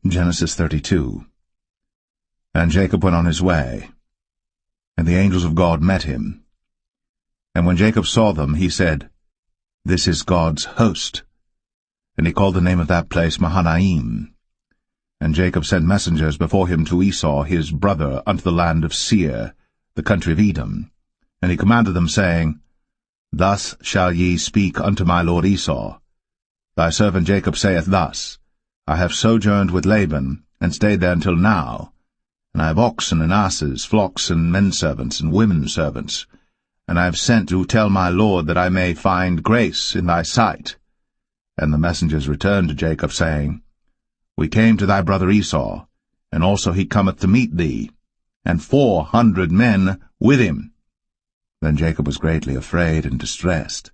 Genesis 32. And Jacob went on his way, and the angels of God met him. And when Jacob saw them, he said, This is God's host. And he called the name of that place Mahanaim. And Jacob sent messengers before him to Esau his brother unto the land of Seir, the country of Edom. And he commanded them, saying, Thus shall ye speak unto my lord Esau. Thy servant Jacob saith thus, I have sojourned with Laban, and stayed there until now. And I have oxen and asses, flocks and menservants and women servants. And I have sent to tell my lord that I may find grace in thy sight. And the messengers returned to Jacob, saying, We came to thy brother Esau, and also he cometh to meet thee, and 400 men with him. Then Jacob was greatly afraid and distressed.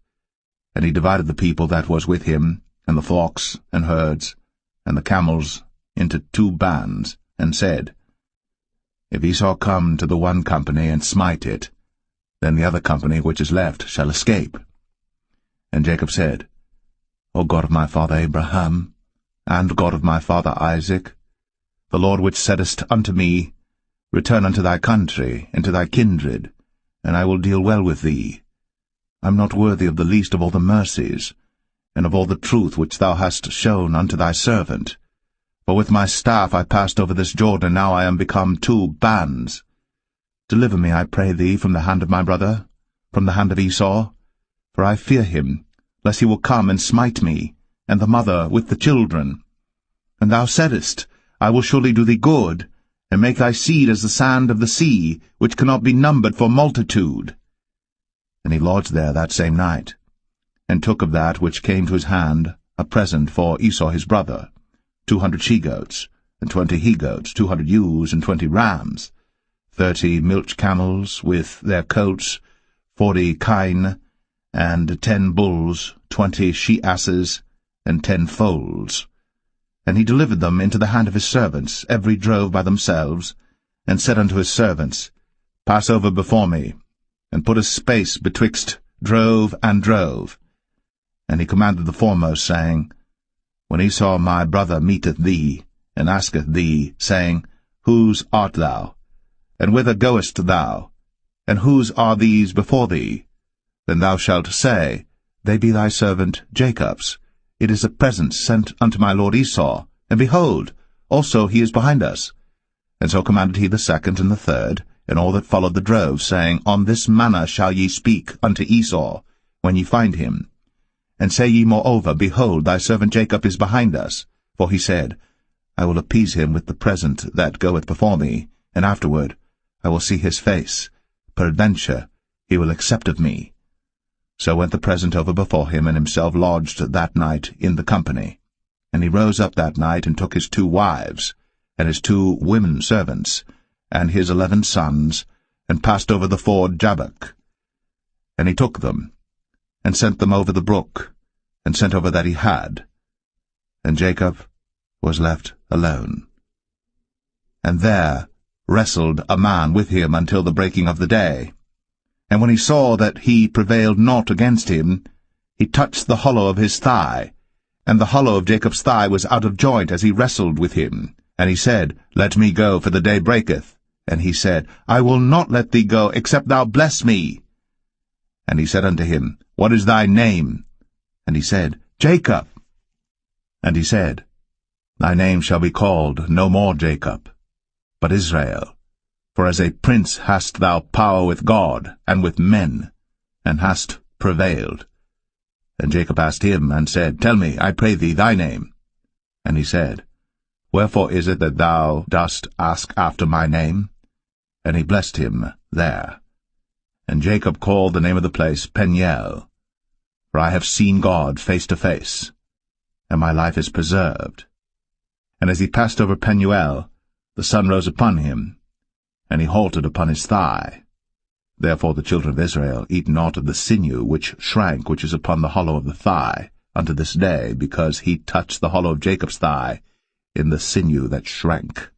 And he divided the people that was with him, and the flocks and herds, and the camels, into 2 bands, and said, If Esau come to the one company and smite it, then the other company which is left shall escape. And Jacob said, O God of my father Abraham, and God of my father Isaac, the Lord which saidest unto me, Return unto thy country, and to thy kindred, and I will deal well with thee. I am not worthy of the least of all the mercies, and of all the truth which thou hast shown unto thy servant. For with my staff I passed over this Jordan, and now I am become 2 bands. Deliver me, I pray thee, from the hand of my brother, from the hand of Esau, for I fear him, lest he will come and smite me, and the mother with the children. And thou saidest, I will surely do thee good, and make thy seed as the sand of the sea, which cannot be numbered for multitude. And he lodged there that same night, and took of that which came to his hand a present for Esau his brother, 200 she-goats, and 20 he-goats, 200 ewes, and 20 rams, 30 milch camels with their coats, 40 kine, and 10 bulls, 20 she-asses, and 10 foals. And he delivered them into the hand of his servants, every drove by themselves, and said unto his servants, Pass over before me, and put a space betwixt drove and drove. And he commanded the foremost, saying, When Esau my brother meeteth thee, and asketh thee, saying, Whose art thou? And whither goest thou? And whose are these before thee? Then thou shalt say, They be thy servant Jacob's. It is a present sent unto my lord Esau, and behold, also he is behind us. And so commanded he the second and the third, and all that followed the drove, saying, On this manner shall ye speak unto Esau, when ye find him. And say ye moreover, Behold, thy servant Jacob is behind us. For he said, I will appease him with the present that goeth before me, and afterward I will see his face. Peradventure he will accept of me. So went the present over before him, and himself lodged that night in the company. And he rose up that night, and took his 2 wives, and his 2 women servants, and his 11 sons, and passed over the ford Jabbok. And he took them, and sent them over the brook, and sent over that he had. And Jacob was left alone. And there wrestled a man with him until the breaking of the day. And when he saw that he prevailed not against him, he touched the hollow of his thigh, and the hollow of Jacob's thigh was out of joint as he wrestled with him. And he said, Let me go, for the day breaketh. And he said, I will not let thee go, except thou bless me. And he said unto him, What is thy name? And he said, Jacob. And he said, Thy name shall be called no more Jacob, but Israel. For as a prince hast thou power with God and with men, and hast prevailed. And Jacob asked him, and said, Tell me, I pray thee, thy name. And he said, Wherefore is it that thou dost ask after my name? And he blessed him there. And Jacob called the name of the place Peniel, for I have seen God face to face, and my life is preserved. And as he passed over Penuel, the sun rose upon him, and he halted upon his thigh. Therefore the children of Israel eat not of the sinew which shrank, which is upon the hollow of the thigh, unto this day, because he touched the hollow of Jacob's thigh in the sinew that shrank.